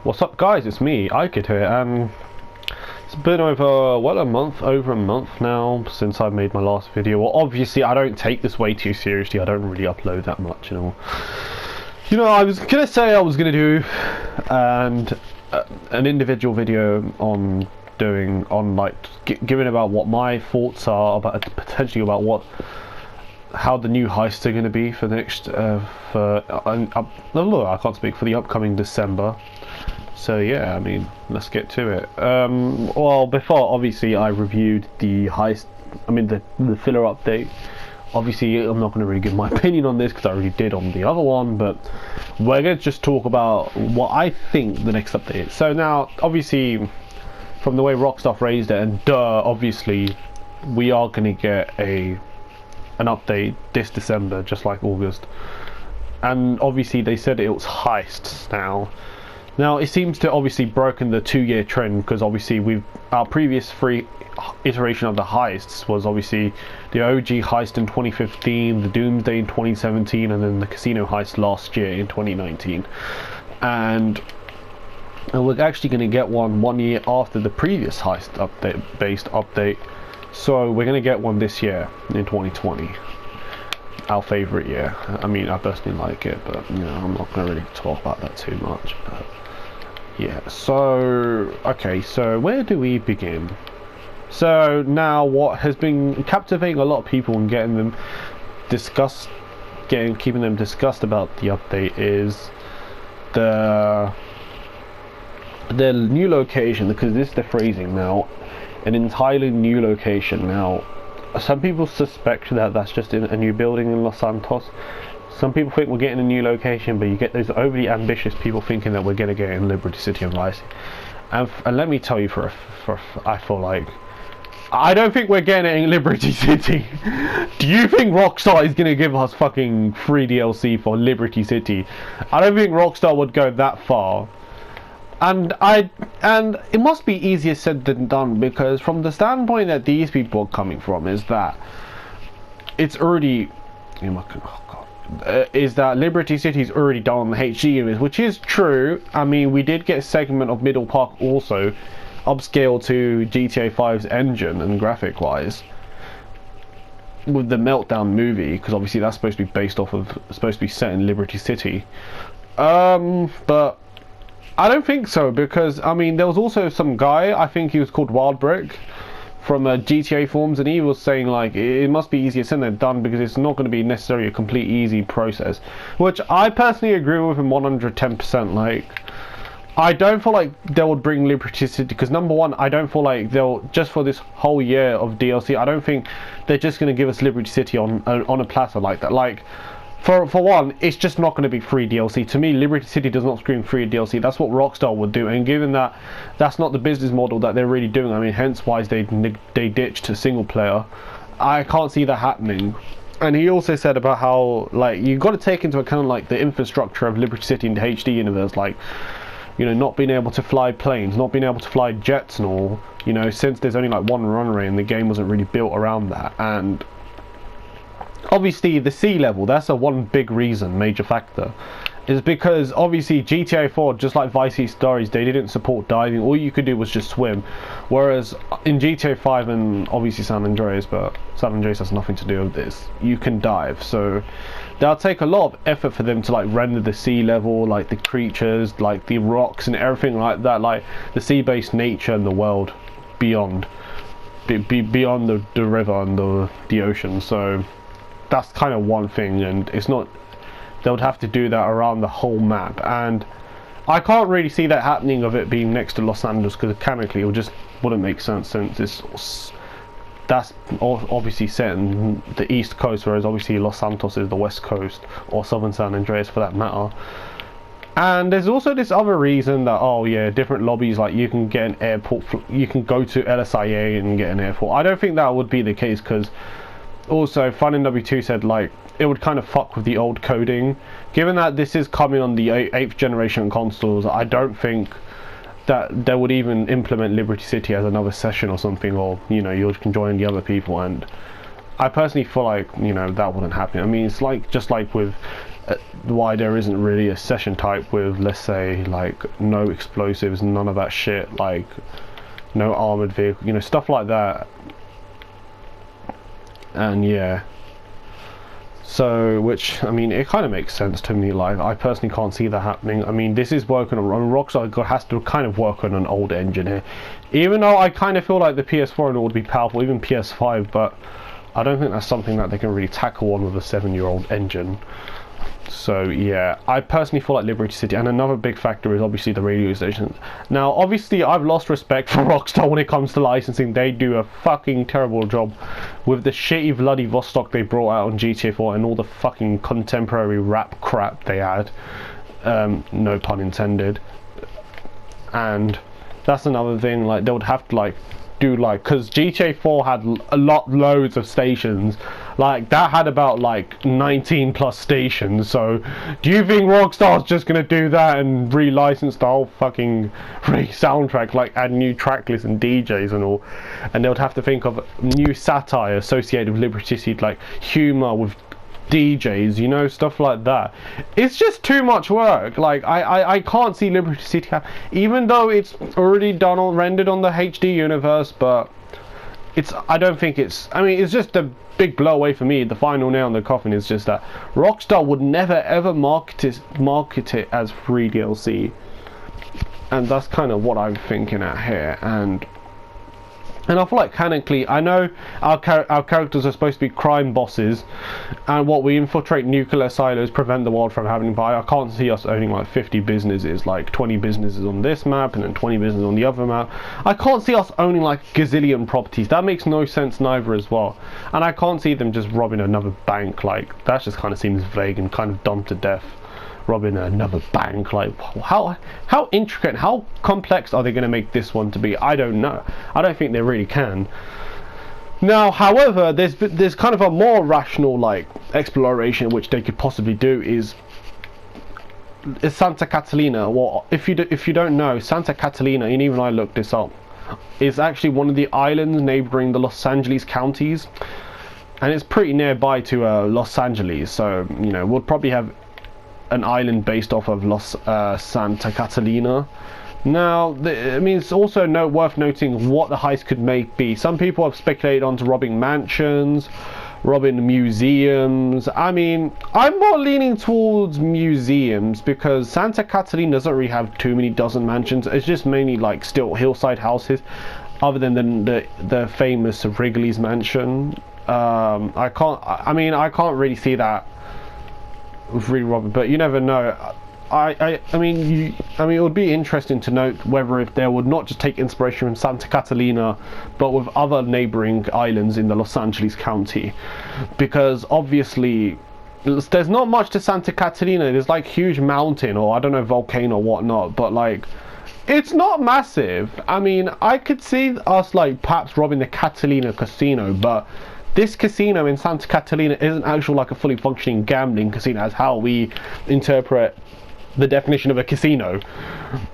What's up, guys? It's me, Ikid here, and it's been over a month now since I made my last video. Well, obviously I don't take this way too seriously. I don't really upload that much, I was gonna say I was gonna do an individual video on giving about what my thoughts are about potentially about how the new heists are going to be for the next I can't speak for the upcoming December. So yeah, I mean, let's get to it. Well, before obviously I reviewed the heist, the filler update. Obviously, I'm not going to really give my opinion on this because I already did on the other one, but we're going to just talk about what I think the next update is. So now, obviously, from the way Rockstar phrased it, and obviously, we are going to get an update this December, just like August. And obviously, they said it was heists now. Now it seems to obviously broken the 2-year trend, because obviously our previous 3 iteration of the heists was obviously the OG heist in 2015, the Doomsday in 2017, and then the casino heist last year in 2019. And we're actually going to get one year after the previous heist update. So we're going to get one this year in 2020. Our favourite year. I mean, I personally like it, but I'm not going to really talk about that too much. But yeah, so okay, so where do we begin? So now, what has been captivating a lot of people and keeping them discussed about the update is the new location, because this is the phrasing now, an entirely new location. Now, some people suspect that that's just in a new building in Los Santos. Some people think we're getting a new location, but you get those overly ambitious people thinking that we're going to get in Liberty City and Vice. And let me tell you, I feel like I don't think we're getting it in Liberty City. Do you think Rockstar is going to give us fucking free DLC for Liberty City? I don't think Rockstar would go that far. And it must be easier said than done, because from the standpoint that these people are coming from is that it's already is that Liberty City's already done on the HD units, which is true. I mean, we did get a segment of Middle Park also upscaled to GTA 5's engine and graphic wise with the Meltdown movie, because obviously that's supposed to be set in Liberty City. But I don't think so, because I mean, there was also some guy, I think he was called Wildbrick, from GTA forums, and he was saying like it must be easier said than done, because it's not going to be necessarily a complete easy process, which I personally agree with him 110%. Like, I don't feel like they would bring Liberty City, because number one, I don't feel like they'll just for this whole year of DLC, I don't think they're just going to give us Liberty City on a platter like that. Like, For one, it's just not going to be free DLC. To me, Liberty City does not scream free DLC. That's what Rockstar would do, and given that that's not the business model that they're really doing, I mean, hence why they ditched a single player, I can't see that happening. And he also said about how, like, you've got to take into account, like, the infrastructure of Liberty City in the HD universe, like, not being able to fly planes, not being able to fly jets and all, since there's only, like, one runway, and the game wasn't really built around that. And obviously the sea level, that's one big reason, major factor, is because obviously GTA 4, just like Vice City Stories, they didn't support diving. All you could do was just swim, whereas in GTA 5 and obviously San Andreas, but San Andreas has nothing to do with this, you can dive. So that'll take a lot of effort for them to like render the sea level, like the creatures, like the rocks and everything like that, like the sea-based nature and the world beyond beyond the river and the ocean. So that's kind of one thing, and it's not, they would have to do that around the whole map, and I can't really see that happening of it being next to Los Angeles, because mechanically it just wouldn't make sense, since that's obviously set in the east coast, whereas obviously Los Santos is the west coast, or southern San Andreas for that matter. And there's also this other reason that, oh yeah, different lobbies, like you can get an airport, you can go to LSIA and get an airport. I don't think that would be the case, because also FunNW2 said like it would kind of fuck with the old coding. Given that this is coming on the 8th generation consoles, I don't think that they would even implement Liberty City as another session or something, or you can join the other people. And I personally feel like that wouldn't happen. I mean, it's like just like with why there isn't really a session type with, let's say, like no explosives, none of that shit, like no armored vehicle, you know, stuff like that. And yeah, so, which, I mean, it kind of makes sense to me. Like, I personally can't see that happening. I mean, this is working on, Rockstar has to kind of work on an old engine here, even though I kind of feel like the PS4 would be powerful, even PS5, but I don't think that's something that they can really tackle on with a 7-year-old engine. So yeah, I personally feel like Liberty City, and another big factor is obviously the radio stations. Now obviously I've lost respect for Rockstar when it comes to licensing. They do a fucking terrible job with the shitty Vladivostok they brought out on GTA 4 and all the fucking contemporary rap crap they had, no pun intended. And that's another thing, like they would have to like do, like, because GTA 4 had loads of stations, like that had about like 19 plus stations. So do you think Rockstar's just gonna do that and re-license the whole fucking soundtrack, like add new track lists and DJs and all, and they would have to think of new satire associated with Liberty City, like humor with DJs, you know, stuff like that. It's just too much work. Like I can't see Liberty City even though it's already done or rendered on the HD universe, but I don't think it's, I mean, it's just a big blow away for me. The final nail in the coffin is just that Rockstar would never ever market it as free DLC, and that's kind of what I'm thinking at here. And I feel like canonically, I know our characters are supposed to be crime bosses, and what we infiltrate nuclear silos, prevent the world from having, but I can't see us owning like 50 businesses, like 20 businesses on this map and then 20 businesses on the other map. I can't see us owning like gazillion properties. That makes no sense neither as well. And I can't see them just robbing another bank. Like that just kind of seems vague and kind of dumb to death. Robbing another bank, like how intricate, how complex are they going to make this one to be? I don't know. I don't think they really can. Now, however, there's kind of a more rational like exploration which they could possibly do is Santa Catalina. Well, if you don't know, Santa Catalina, and even I looked this up, is actually one of the islands neighboring the Los Angeles counties, and it's pretty nearby to Los Angeles. So you know, we'll probably have an island based off of Santa Catalina. Now, I mean, it's also worth noting what the heist could be. Some people have speculated onto robbing mansions, robbing museums. I mean, I'm more leaning towards museums because Santa Catalina doesn't really have too many dozen mansions. It's just mainly like still hillside houses, other than the famous Wrigley's mansion. I can't really see that really robbing, but you never know. I mean, it would be interesting to note whether if they would not just take inspiration from Santa Catalina, but with other neighboring islands in the Los Angeles County, because obviously there's not much to Santa Catalina. There's like huge mountain or I don't know, volcano or whatnot, but like it's not massive. I mean, I could see us like perhaps robbing the Catalina casino, but this casino in Santa Catalina isn't actually like a fully functioning gambling casino as how we interpret the definition of a casino.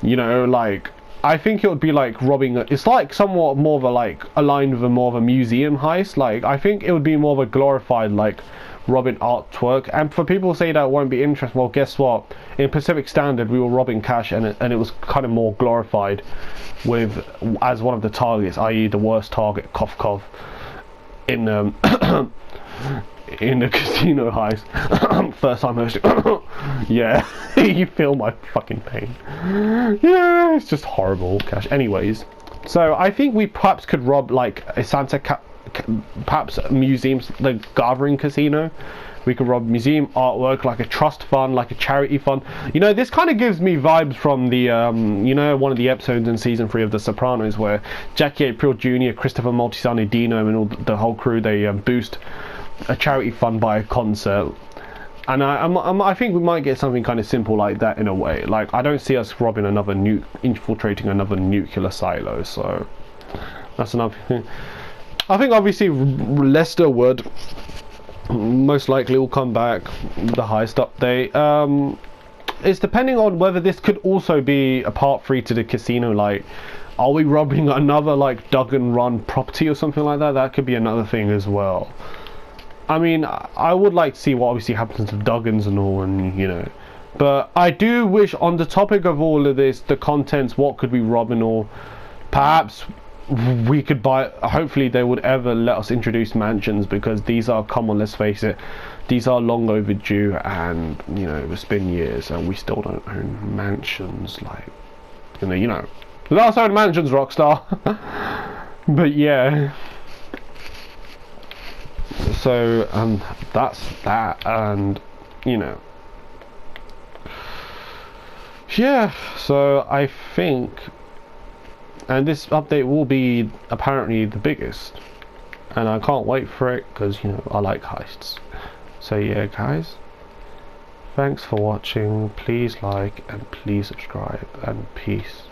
You know, like I think it would be like robbing it's like somewhat more of a like aligned with more of a museum heist. Like I think it would be more of a glorified like robbing artwork. And for people who say that won't be interesting, well, guess what? In Pacific Standard we were robbing cash, and it was kind of more glorified with as one of the targets, i.e. the worst target, Kofkov, in in the casino heist. First time hosting. Yeah, you feel my fucking pain. Yeah, it's just horrible cash. Anyways, so I think we perhaps could rob like a perhaps museums, the Gathering Casino. We could rob museum artwork, like a trust fund, like a charity fund. You know, this kind of gives me vibes from the, you know, one of the episodes in season 3 of The Sopranos where Jackie April Jr., Christopher Moltisanti, Dino, and all the whole crew, they boost a charity fund by a concert. And I think we might get something kind of simple like that in a way. Like, I don't see us robbing infiltrating another nuclear silo. So that's another thing. I think obviously Lester would most likely will come back with the heist update. It's depending on whether this could also be a part 3 to the casino. Like, are we robbing another like Duggan Run property or something like that? That could be another thing as well. I mean, I would like to see what obviously happens to Duggins and all, and you know. But I do wish, on the topic of all of this, the contents, what could we rob and all, perhaps we could buy, hopefully they would ever let us introduce mansions, because these are, come on, let's face it, these are long overdue, and you know, it's been years and we still don't own mansions, like, you know, let us own mansions, Rockstar. But yeah, so that's that, and you know, yeah, so I think, and this update will be apparently the biggest, and I can't wait for it, because you know, I like heists. So yeah guys, thanks for watching, please like and please subscribe, and peace.